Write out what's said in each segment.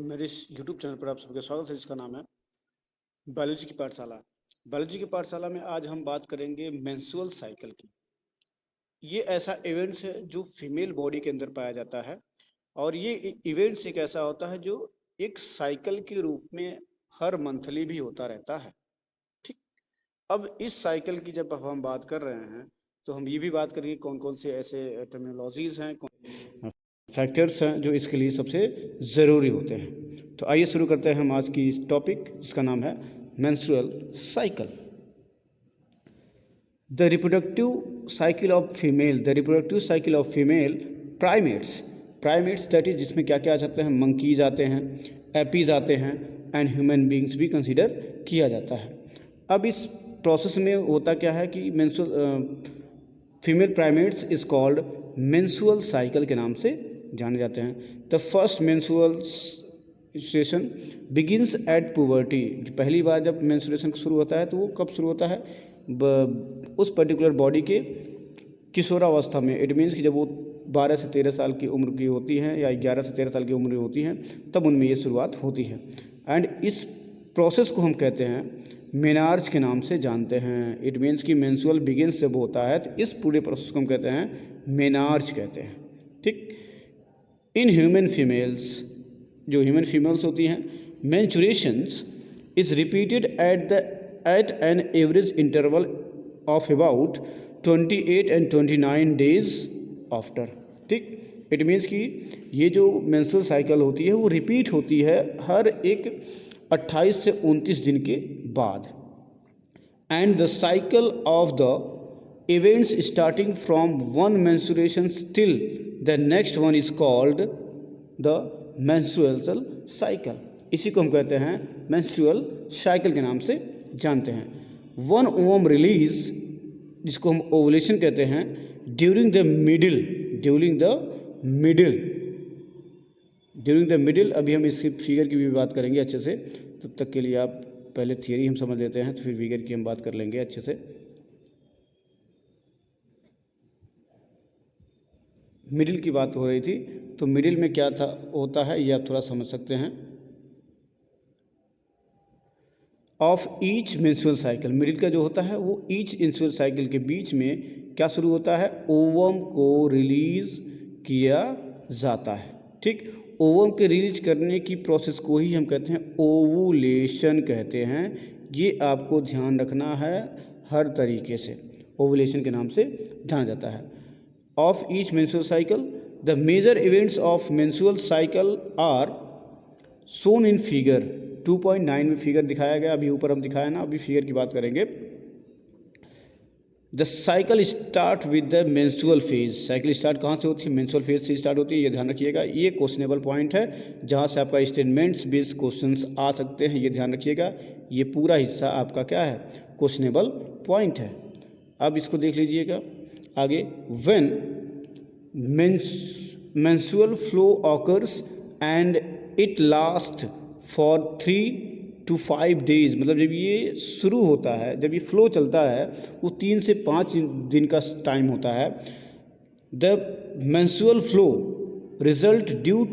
मेरे इस YouTube channel पर आप सबका स्वागत है, जिसका नाम है बायोलॉजी की पाठशाला। बायोलॉजी की पाठशाला में आज हम बात करेंगे मेंस्ट्रुअल साइकिल की। ये ऐसा इवेंट्स है जो फीमेल बॉडी के अंदर पाया जाता है, और ये इवेंट्स एक ऐसा होता है जो एक साइकिल के रूप में हर मंथली भी होता रहता है। ठीक। अब इस साइकिल की जब हम बात कर रहे हैं तो हम ये भी बात करेंगे कौन कौन से ऐसे टर्मिनोलॉजीज हैं, फैक्टर्स हैं जो इसके लिए सबसे ज़रूरी होते हैं। तो आइए शुरू करते हैं हम आज की इस टॉपिक, जिसका नाम है menstrual cycle. The reproductive cycle of female primates that is, जिसमें क्या क्या आ जाते हैं, मंकीज आते हैं, एपीज आते हैं, एंड ह्यूमन बींग्स भी कंसीडर किया जाता है। अब इस प्रोसेस में होता क्या है कि female primates is called menstrual cycle के नाम से जाने जाते हैं। The first menstruation begins at puberty. पहली बार जब मेंस्ट्रुएशन शुरू होता है तो वो कब शुरू होता है? उस पर्टिकुलर बॉडी के किशोरावस्था में। इट मीन्स कि जब वो 12 से 13 साल की उम्र की होती हैं या 11 से 13 साल की उम्र होती हैं, तब उनमें ये शुरुआत होती है। एंड इस प्रोसेस को हम कहते हैं मेनार्ज के नाम से जानते हैं। इट मीन्स कि मेंस्ट्रुअल बिगिंस जब होता है तो इस पूरे प्रोसेस को हम कहते हैं मेनार्ज कहते हैं। ठीक। इन ह्यूमन फीमेल्स, जो ह्यूमन फीमेल्स होती हैं, menstruations is repeated at an average interval of about 28 and 29 days after. ठीक। इट मीन्स कि ये जो मेंस्ट्रुअल साइकिल होती है वो रिपीट होती है हर एक 28 से 29 दिन के बाद। And the cycle of the events starting from one menstruation till the next one is called the menstrual cycle. इसी को हम कहते हैं मेंस्ट्रुअल साइकिल के नाम से जानते हैं। वन ओवम रिलीज, जिसको हम ओवुलेशन कहते हैं, ड्यूरिंग द मिडिल। अभी हम इसकी फिगर की भी बात करेंगे अच्छे से। तब तक के लिए आप पहले थियरी हम समझ लेते हैं, तो फिर फिगर की हम बात कर लेंगे अच्छे से। मिडिल की बात हो रही थी, तो मिडिल में क्या था होता है ये आप थोड़ा समझ सकते हैं। Of each menstrual cycle, middle का जो होता है वो ईच मेंस्ट्रुअल साइकिल के बीच में क्या शुरू होता है? ओवम को रिलीज किया जाता है। ठीक। ओवम के रिलीज करने की प्रोसेस को ही हम कहते हैं ओवुलेशन कहते हैं। ये आपको ध्यान रखना है हर तरीके से, ओवुलेशन के नाम से जाना जाता है। Of each menstrual cycle the major events of menstrual cycle are shown in figure 2.9 में फिगर दिखाया गया। अभी ऊपर हम दिखाया ना, अभी फिगर की बात करेंगे। The cycle start with the menstrual phase. Cycle start कहाँ से होती है? मेंस्ट्रुअल फेज से स्टार्ट होती है। ये ध्यान रखिएगा, ये क्वेश्चनेबल पॉइंट है जहाँ से आपका स्टेटमेंट्स बेस्ड क्वेश्चंस आ सकते हैं। ये ध्यान रखिएगा, ये पूरा हिस्सा आपका क्या है? क्वेश्चनेबल पॉइंट है। अब इसको देख लीजिएगा आगे। When menstrual flow occurs and it last for 3 to 5 days, मतलब जब ये शुरू होता है, जब ये फ्लो चलता है, वो 3 से 5 दिन का टाइम होता है। The menstrual flow result due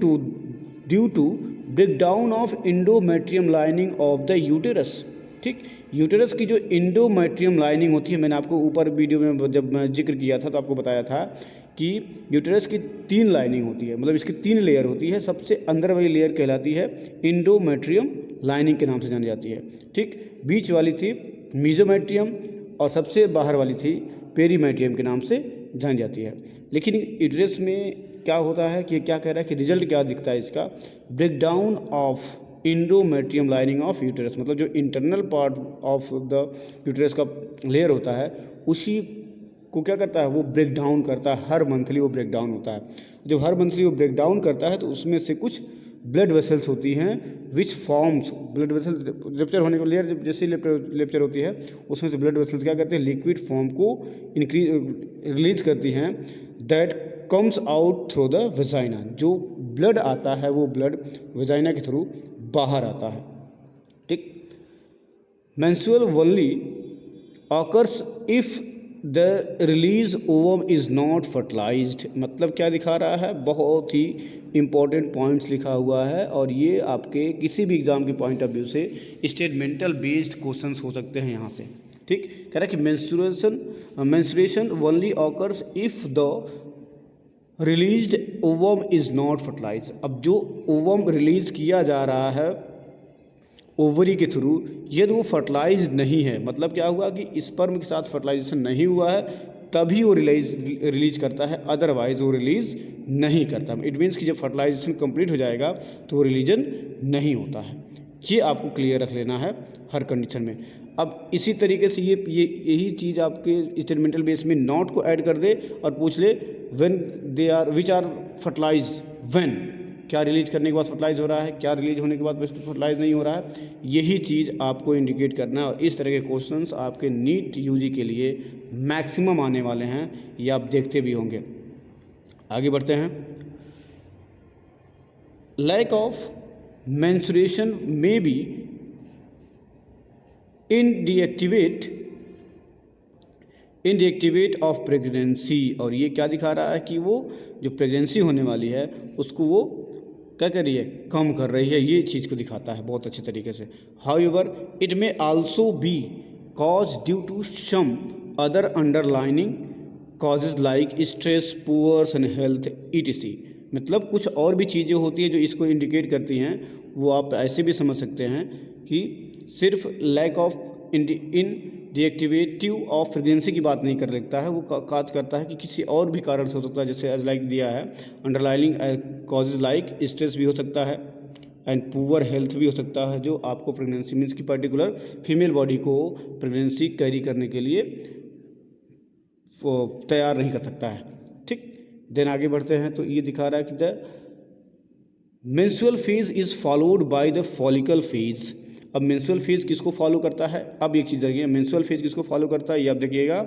to breakdown of endometrium lining of the uterus. ठीक। यूटेरस की जो इंडोमेट्रियम लाइनिंग होती है, मैंने आपको ऊपर वीडियो में जब मैं जिक्र किया था तो आपको बताया था कि यूटेरस की 3 लाइनिंग होती है, मतलब इसकी 3 लेयर होती है। सबसे अंदर वाली लेयर कहलाती है इंडोमेट्रियम लाइनिंग के नाम से जानी जाती है। ठीक। बीच वाली थी मीजोमेट्रियम और सबसे बाहर वाली थी पेरीमेट्रियम के नाम से जानी जाती है। लेकिन यूटेरस में क्या होता है कि क्या कह रहा है कि रिजल्ट क्या दिखता है इसका? Breakdown of endometrium lining of uterus, मतलब जो internal part of the uterus का लेयर होता है उसी को क्या करता है? वो ब्रेक डाउन करता है। हर मंथली वो ब्रेक डाउन होता है। जब हर मंथली वो ब्रेक डाउन करता है तो उसमें से कुछ ब्लड वेसल्स होती हैं which forms, blood vessel rupture होने को लेयर जब जैसे रेप्चर होती है उसमें से ब्लड वेसल्स क्या करते हैं? लिक्विड फॉर्म को रिलीज करती हैं। That comes out through the vagina. जो ब्लड आता है वो ब्लड वेजाइना के थ्रू बाहर आता है। ठीक। Menstrual only occurs if the release ovum is not fertilised, मतलब क्या दिखा रहा है, बहुत ही इंपॉर्टेंट पॉइंट्स लिखा हुआ है और ये आपके किसी भी एग्जाम के पॉइंट ऑफ व्यू से स्टेटमेंटल बेस्ड क्वेश्चंस हो सकते हैं यहाँ से। ठीक, कह रहा है कि menstruation only occurs if the released ovum is not fertilised. अब जो ओवम रिलीज़ किया जा रहा है ओवरी के थ्रू, यदि वो फर्टिलाइज नहीं है, मतलब क्या हुआ कि स्पर्म के साथ फर्टिलाइजेशन नहीं हुआ है तभी वो रिलीज करता है, अदरवाइज वो रिलीज़ नहीं करता। इट मीन्स कि जब फर्टिलाइजेशन कंप्लीट हो जाएगा तो वो रिलीजन नहीं होता है। ये आपको क्लियर रख लेना है हर कंडीशन में। अब इसी तरीके से यही चीज़ आपके स्टेटमेंटल बेस में नॉट को ऐड कर दे और पूछ ले when they are which are fertilise, when, क्या रिलीज करने के बाद फर्टिलाइज हो रहा है, क्या रिलीज होने के बाद फर्टिलाइज नहीं हो रहा है, यही चीज़ आपको इंडिकेट करना है। और इस तरह के क्वेश्चंस आपके नीट यूजी के लिए मैक्सिमम आने वाले हैं, ये आप देखते भी होंगे। आगे बढ़ते हैं। लैक ऑफ मेंस्ट्रुएशन में बी इनडिएक्टिवेट ऑफ प्रेगनेंसी, और ये क्या दिखा रहा है कि वो जो प्रेगनेंसी होने वाली है उसको वो क्या कर रही है, कम कर रही है, ये चीज़ को दिखाता है बहुत अच्छे तरीके से। However it may also be cause due to some other underlining causes like stress, poor and health etc, मतलब कुछ और भी चीज़ें होती हैं जो इसको इंडिकेट करती हैं। वो आप ऐसे भी समझ सकते हैं कि सिर्फ लैक ऑफ इनडिएक्टिवेटिव ऑफ प्रेगनेंसी की बात नहीं कर सकता है, वो काज करता है कि किसी और भी कारण से हो सकता है, जैसे एज लाइक दिया है अंडरलाइनिंग कॉजेज लाइक स्ट्रेस भी हो सकता है एंड पुअर हेल्थ भी हो सकता है, जो आपको प्रेगनेंसी मीन्स की पर्टिकुलर फीमेल बॉडी को प्रेगनेंसी कैरी करने के लिए तैयार नहीं कर सकता है। ठीक, देन आगे बढ़ते हैं तो ये दिखा रहा है कि the menstrual phase is followed by the follicle phase. अब मेंस्ट्रुअल फेज किसको फॉलो करता है, अब एक चीज़ देखिए, मेंस्ट्रुअल फेज किसको फॉलो करता है, ये आप देखिएगा,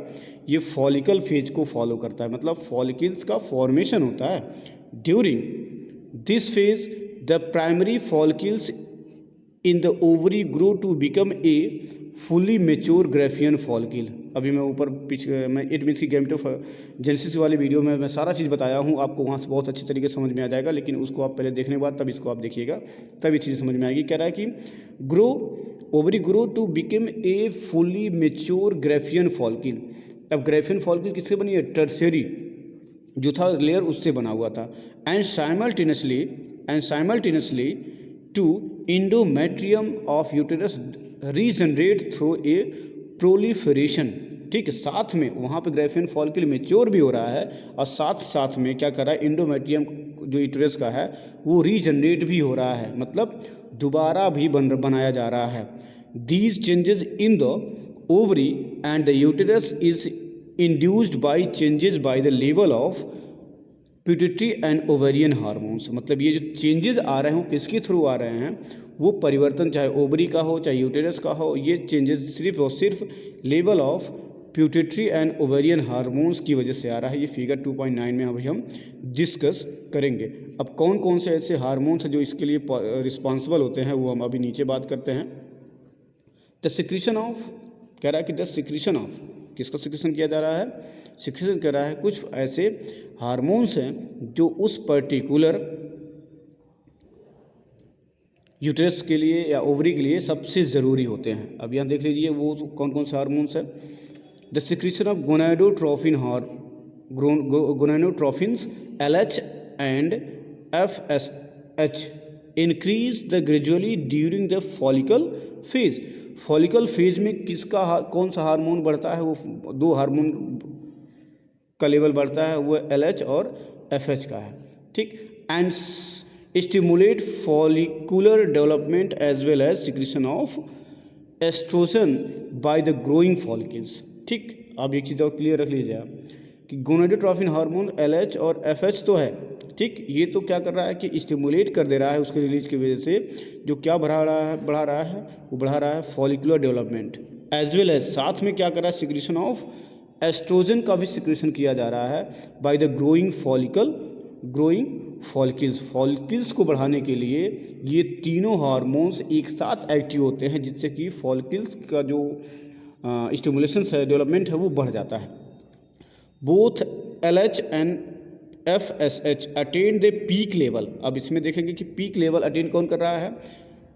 ये फॉलिकल फेज को फॉलो करता है, मतलब फॉलिकल्स का फॉर्मेशन होता है। During this phase the primary follicles in the ovary grow to become a fully mature Graafian follicle. अभी मैं ऊपर पीछे मैं इट मीन्स की गेमेटोजेनेसिस वाली वीडियो में मैं सारा चीज़ बताया हूँ, आपको वहाँ से बहुत अच्छी तरीके से समझ में आ जाएगा, लेकिन उसको आप पहले देखने के बाद तब इसको आप देखिएगा, तब ये चीज़ समझ में आएगी। कह रहा है कि grow ovary grow to become a fully mature Graafian follicle. अब ग्राफियन फॉलिकल किससे बनी है, टर्शियरी जो था लेयर उससे बना हुआ था। And simultaneously to endometrium of uterus regenerate through a proliferation. ठीक है, साथ में वहाँ पे ग्राफियन फॉलिकल मेच्योर भी हो रहा है और साथ में क्या कर रहा है, इंडोमेट्रियम जो यूटेरस का है वो रीजनरेट भी हो रहा है, मतलब दोबारा भी बनाया जा रहा है। These changes in the ovary and the uterus is induced by changes by the level of pituitary and ovarian hormones. मतलब ये जो चेंजेस आ रहे हैं किसके थ्रू आ रहे हैं, वो परिवर्तन चाहे ओवरी का हो चाहे यूटेरस का हो, ये चेंजेस सिर्फ और सिर्फ level of pituitary and ovarian hormones की वजह से आ रहा है। ये फिगर 2.9 में अभी हम डिस्कस करेंगे। अब कौन कौन से ऐसे हार्मोन्स हैं जो इसके लिए रिस्पॉन्सिबल होते हैं वो हम अभी नीचे बात करते हैं। द सिक्रीशन ऑफ, कह रहा है कि द सिक्रीशन ऑफ, किसका सिक्रीशन किया जा रहा है, सिक्रीशन कर रहा है कुछ ऐसे हार्मोन्स हैं जो उस पर्टिकुलर यूटेरस के लिए या ओवरी के लिए सबसे ज़रूरी होते हैं। अब यहाँ देख लीजिए वो कौन कौन से हार्मोन्स हैं। The secretion of gonadotrophins LH and FSH increase the gradually during the follicle phase. Follicle phase में किसका कौन सा हार्मोन बढ़ता है, वो दो हार्मोन का लेवल बढ़ता है, वो LH और FH का है। ठीक, and stimulate follicular development as well as secretion of oestrogen by the growing follicles. ठीक, अब एक चीज़ और क्लियर रख लीजिए आप कि गोनाडोट्रोफिन हार्मोन LH और FH तो है, ठीक, ये तो क्या कर रहा है कि स्टिमुलेट कर दे रहा है उसके रिलीज की वजह से, जो क्या बढ़ा रहा है follicular development, as well as साथ में क्या कर रहा है, सिक्रीशन ऑफ एस्ट्रोजन का भी सिक्रीशन किया जा रहा है बाय द ग्रोइंग फॉलिकल्स को बढ़ाने के लिए ये तीनों हार्मोन्स एक साथ एक्टिव होते हैं, जिससे कि फॉलिकल्स का जो स्टिमुलेशन है, डेवलपमेंट है, वो बढ़ जाता है। Both LH and FSH attain the peak level. अब इसमें देखेंगे कि पीक लेवल अटेन कौन कर रहा है,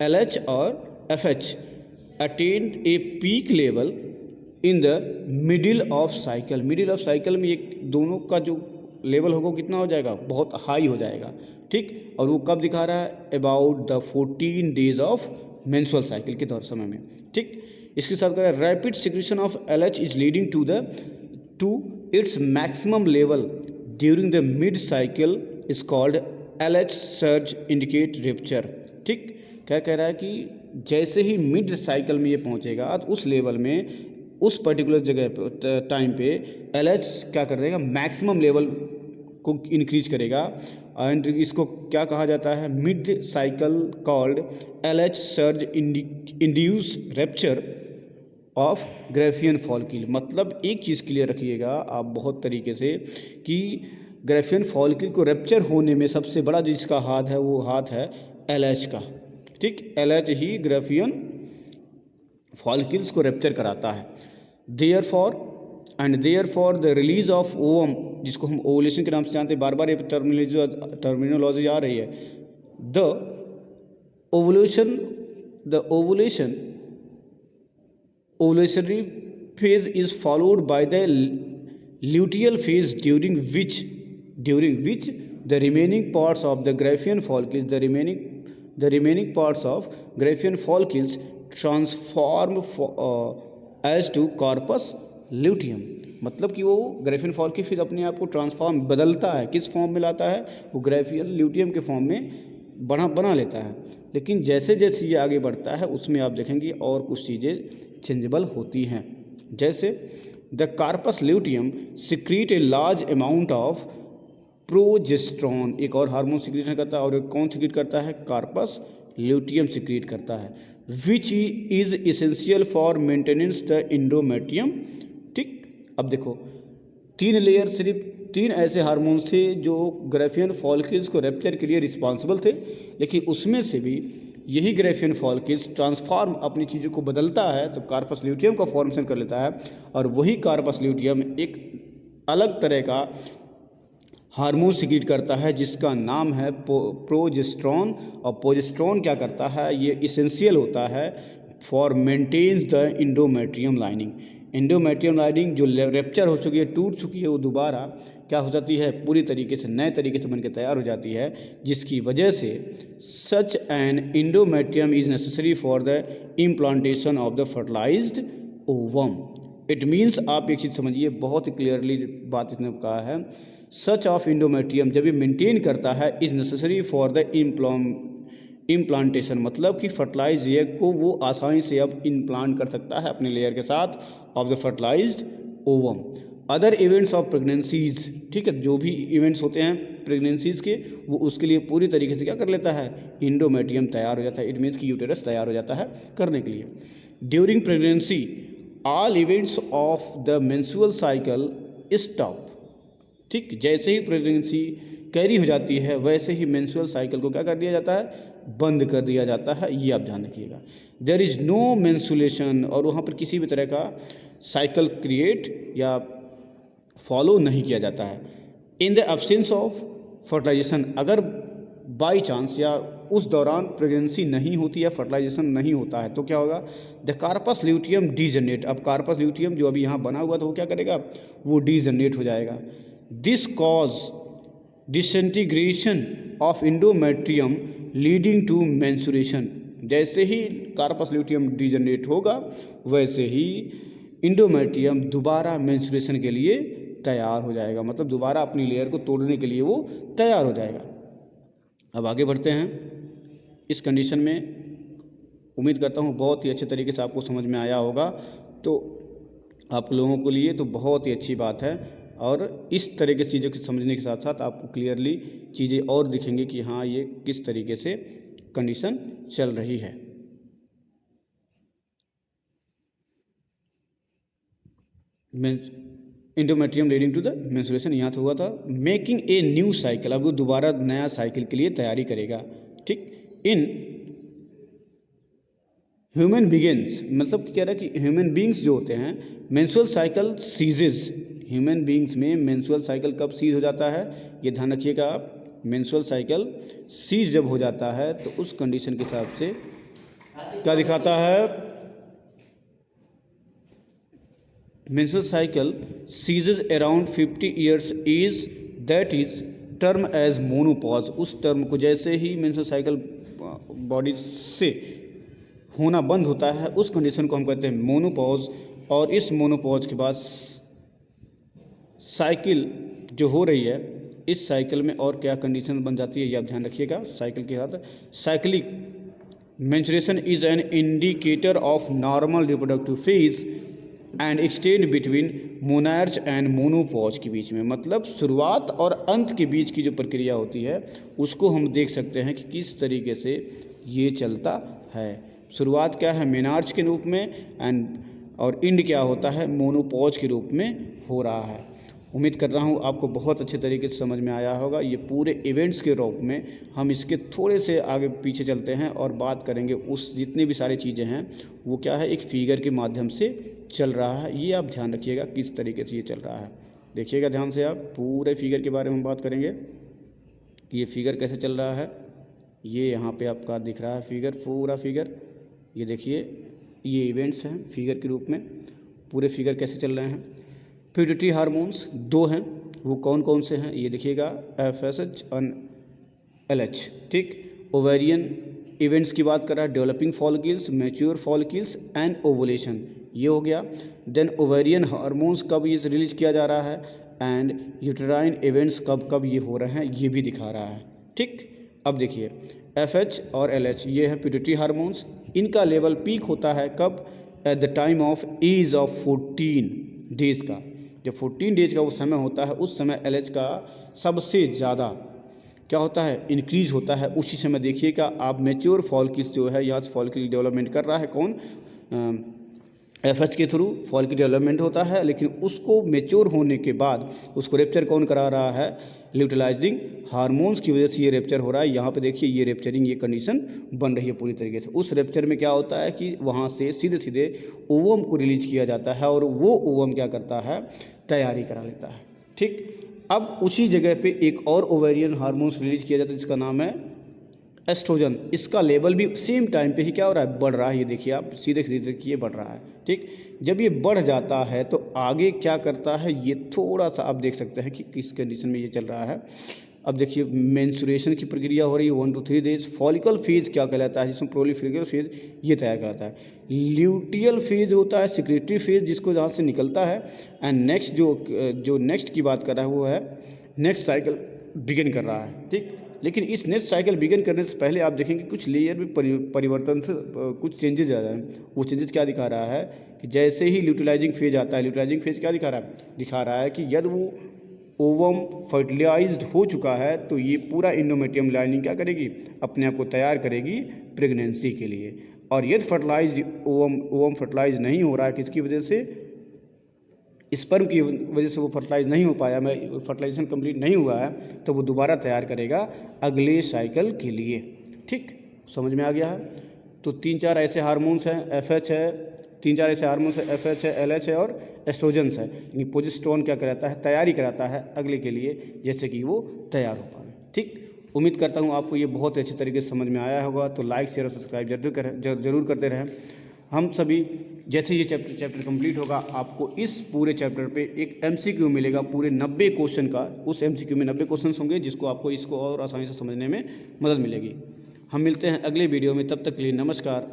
LH और FH attain a peak level in the middle of cycle. Middle of cycle में ये दोनों का जो लेवल होगा कितना हो जाएगा, बहुत हाई हो जाएगा, ठीक। और वो कब दिखा रहा है, about the 14 days of menstrual cycle के दौर समय में, ठीक। इसके साथ कह rapid secretion of LH is leading to its maximum level during the mid cycle is called LH surge indicate rupture, ठीक। क्या कह रहा है कि जैसे ही मिड साइकिल में ये पहुंचेगा तो उस लेवल में, उस पर्टिकुलर जगह टाइम पे LH क्या कर देगा, मैक्सिमम लेवल को इंक्रीज करेगा। एंड इसको क्या कहा जाता है, mid cycle called LH surge induce rupture of Graafian follicle. मतलब एक चीज़ क्लियर रखिएगा आप बहुत तरीके से कि ग्राफियन फॉलिकल को रप्चर होने में सबसे बड़ा जिसका हाथ है वो हाथ है LH का, ठीक। LH ही ग्राफियन फॉलिकल्स को रप्चर कराता है। Therefore the release of ovum, जिसको हम ओवुलेशन के नाम से जानते हैं, बार बार ये टर्मिनोलॉजी आ रही है। The ovulationary phase is followed by the luteal phase during which the remaining parts of the Graafian follicles transform as to corpus luteum। मतलब कि वो ग्राफियन फॉलिकल फिर अपने आप को ट्रांसफॉर्म बदलता है, किस फॉर्म में लाता है, वो ग्राफियन ल्यूटियम के फॉर्म में बना लेता है। लेकिन जैसे जैसे ये आगे बढ़ता है उसमें आप देखेंगे और कुछ चीज़ें चेंजेबल होती हैं। जैसे the corpus luteum secrete a large amount of progesterone, एक और हार्मोन सिक्रीट करता है, और कौन सिक्रीट करता है, कार्पस ल्यूटियम सिक्रीट करता है, which is essential for maintenance the endometrium, ठीक। अब देखो 3 लेयर, सिर्फ 3 ऐसे हार्मोन्स थे जो ग्राफियन फॉलिकल्स को रप्चर के लिए रिस्पॉन्सिबल थे, लेकिन उसमें से भी यही ग्राफियन फॉलिकल्स ट्रांसफॉर्म अपनी चीज़ों को बदलता है तो कार्पस ल्यूटियम का फॉर्मेशन कर लेता है, और वही कार्पस ल्यूटियम एक अलग तरह का हार्मोन सिक्रीट करता है जिसका नाम है प्रोजेस्टेरॉन। और प्रोजेस्टेरॉन क्या करता है, ये इसेंशियल होता है for maintenance the endometrium lining. Endometrium lining जो रप्चर हो चुकी है, टूट चुकी है, वो दोबारा क्या हो जाती है, पूरी तरीके से नए तरीके से बनकर तैयार हो जाती है, जिसकी वजह से such an endometrium is necessary for the implantation of the fertilised ovum. It means, आप एक चीज़ समझिए, बहुत ही क्लियरली बात इसने कहा है, सच ऑफ इंडोमेट्रियम जब ये मेंटेन करता है is necessary for the implantation, मतलब कि फर्टिलाइज एग को वो आसानी से अब इम्प्लांट कर सकता है अपने लेयर के साथ of the fertilised ovum. Other events of pregnancies, ठीक है, जो भी इवेंट्स होते हैं प्रेगनेंसीज के, वो उसके लिए पूरी तरीके से क्या कर लेता है, इंडोमेट्रियम तैयार हो जाता है। इट मीन्स कि यूटेरस तैयार हो जाता है करने के लिए। During pregnancy all events of the menstrual cycle stop, ठीक। जैसे ही प्रेगनेंसी कैरी हो जाती है वैसे ही मेंस्ट्रुअल साइकिल को क्या कर दिया जाता है, बंद कर दिया जाता है, ये आप ध्यान रखिएगा। देयर इज़ नो मेंस्ट्रुएशन, और वहाँ पर किसी भी तरह का साइकिल क्रिएट या फॉलो नहीं किया जाता है। In the absence of fertilisation, अगर बाई चांस या उस दौरान प्रेगनेंसी नहीं होती या फर्टिलाइजेशन नहीं होता है तो क्या होगा, द कार्पस ल्यूटियम डीजनरेट। अब कार्पस ल्यूटियम जो अभी यहाँ बना हुआ था वो क्या करेगा, वो डीजनरेट हो जाएगा। This cause disintegration of endometrium leading to menstruation. जैसे ही कार्पस ल्यूटियम डीजनरेट होगा वैसे ही इंडोमेट्रियम दोबारा मेंस्ट्रुएशन के लिए तैयार हो जाएगा, मतलब दोबारा अपनी लेयर को तोड़ने के लिए वो तैयार हो जाएगा। अब आगे बढ़ते हैं। इस कंडीशन में उम्मीद करता हूँ बहुत ही अच्छे तरीके से आपको समझ में आया होगा, तो आप लोगों के लिए तो बहुत ही अच्छी बात है, और इस तरह की चीज़ों को समझने के साथ साथ आपको क्लियरली चीज़ें और दिखेंगे कि हाँ ये किस तरीके से कंडीशन चल रही है। Endometrium leading to the menstruation यहाँ से हुआ था। मेकिंग ए न्यू साइकिल, अब वो दोबारा नया साइकिल के लिए तैयारी करेगा, ठीक। इन ह्यूमन बिगिंस, मतलब कह रहा है कि ह्यूमन बींग्स जो होते हैं, menstrual cycle ceases, human beings में मेंस्ट्रुअल साइकिल कब सीज हो जाता है, ये ध्यान रखिएगा आप। मेंस्ट्रुअल साइकिल सीज जब हो जाता है तो उस कंडीशन के हिसाब से क्या दिखाता है, menstrual cycle ceases around 50 years is that is term as menopause. उस टर्म को जैसे ही मेंस्ट्रुअल साइकिल बॉडी से होना बंद होता है उस कंडीशन को हम कहते हैं मोनोपॉज। और इस मोनोपॉज के बाद साइकिल जो हो रही है, इस साइकिल में और क्या कंडीशन बन जाती है ये आप ध्यान रखिएगा। साइकिल के साथ cyclic menstruation is an indicator of normal reproductive phase and extend between monarch and menopause के बीच में, मतलब शुरुआत और अंत के बीच की जो प्रक्रिया होती है उसको हम देख सकते हैं कि किस तरीके से ये चलता है। शुरुआत क्या है, मेनार्च के रूप में, एंड और इंड क्या होता है, मोनोपॉज के रूप में हो रहा है। उम्मीद कर रहा हूँ आपको बहुत अच्छे तरीके से समझ में आया होगा। ये पूरे इवेंट्स के रूप में हम इसके थोड़े से आगे पीछे चलते हैं और बात करेंगे उस जितनी भी सारी चीज़ें हैं वो क्या है, एक फिगर के माध्यम से चल रहा है। ये आप ध्यान रखिएगा किस तरीके से ये चल रहा है। देखिएगा ध्यान से आप, पूरे फिगर के बारे में बात करेंगे कि ये फिगर कैसे चल रहा है। ये यहाँ पे आपका दिख रहा है फिगर, पूरा फिगर। ये देखिए ये इवेंट्स हैं फिगर के रूप में, पूरे फिगर कैसे चल रहे हैं। प्यूबर्टी हार्मोन्स 2 हैं, वो कौन कौन से हैं ये देखिएगा, FSH और LH। ठीक, ओवेरियन इवेंट्स की बात कर रहा है, developing follicles, mature follicles and ovulation, ये हो गया। देन ओवेरियन हार्मोन्स कब ये रिलीज किया जा रहा है, एंड यूटेराइन इवेंट्स कब कब ये हो रहे हैं ये भी दिखा रहा है। ठीक, अब देखिए FH और LH ये है प्यूबर्टी हार्मोन्स। इनका लेवल पीक होता है कब, at the time of age of 14 days का। जब 14 डेज का वो समय होता है उस समय LH का सबसे ज़्यादा क्या होता है, इंक्रीज होता है। उसी समय देखिएगा आप मैच्योर फॉलिकल्स जो है, यहाँ से फॉलिकल डेवलपमेंट कर रहा है कौन, FH के थ्रू फॉलिकल डेवलपमेंट होता है, लेकिन उसको मैच्योर होने के बाद उसको रेप्चर कौन करा रहा है, ल्यूटिलाइजिंग हार्मोन्स की वजह से ये रेप्चर हो रहा है। यहाँ पे देखिए ये रेप्चरिंग, ये कंडीशन बन रही है पूरी तरीके से। उस रेप्चर में क्या होता है कि वहाँ से सीधे सीधे ओवम को रिलीज किया जाता है और वो ओवम क्या करता है, तैयारी करा लेता है। ठीक, अब उसी जगह पे एक और ओवेरियन हार्मोन्स रिलीज किया जाता है जिसका नाम है एस्ट्रोजन। इसका लेवल भी सेम टाइम पे ही क्या हो रहा है, बढ़ रहा है। ये देखिए आप सीधे सीधे ये बढ़ रहा है। ठीक, जब ये बढ़ जाता है तो आगे क्या करता है, ये थोड़ा सा आप देख सकते हैं कि किस कंडीशन में ये चल रहा है। अब देखिए मेंस्ट्रुएशन की प्रक्रिया हो रही है 1 to 3 डेज। फॉलिकल फेज क्या कहलाता है, जिसमें प्रोलिफेरल फेज ये तैयार कराता है। ल्यूटियल फेज होता है सिक्रेटरी फेज जिसको जहाँ से निकलता है। एंड नेक्स्ट जो नेक्स्ट की बात कर रहा है वो है नेक्स्ट साइकिल बिगिन कर रहा है। ठीक, लेकिन इस नेक्स्ट साइकिल बिगिन करने से पहले आप देखेंगे कुछ लेयर में परिवर्तन से कुछ चेंजेज आ रहे हैं। वो चेंजेज क्या दिखा रहा है कि जैसे ही ल्यूटिलाइजिंग फेज आता है, ल्यूटिलाइजिंग फेज क्या दिखा रहा है कि यदि वो ओवम फर्टिलाइज्ड हो चुका है तो ये पूरा इंडोमेट्रियम लाइनिंग क्या करेगी, अपने आप को तैयार करेगी प्रेगनेंसी के लिए। और यदि फर्टिलाइज्ड ओवम फर्टिलाइज नहीं हो रहा है, किसकी वजह से, स्पर्म की वजह से वो फर्टिलाइज नहीं हो पाया, फर्टिलाइजेशन कंप्लीट नहीं हुआ है, तो वो दोबारा तैयार करेगा अगले साइकिल के लिए। ठीक, समझ में आ गया है। तो 3-4 ऐसे हार्मोन्स हैं, FH है, 3-4 ऐसे हार्मोन्स है, FH है, LH है और एस्ट्रोजन्स है। लेकिन प्रोजेस्टेरोन क्या कराता है, तैयारी कराता है अगले के लिए, जैसे कि वो तैयार हो पाए। ठीक, उम्मीद करता हूँ आपको ये बहुत अच्छे तरीके से समझ में आया होगा। तो लाइक शेयर और सब्सक्राइब जरूर करते रहें। हम सभी जैसे ये चैप्टर कंप्लीट होगा आपको इस पूरे चैप्टर पे एक MCQ मिलेगा पूरे 90 क्वेश्चन का। उस MCQ में 90 क्वेश्चन होंगे जिसको आपको इसको और आसानी से समझने में मदद मिलेगी। हम मिलते हैं अगले वीडियो में, तब तक के लिए नमस्कार।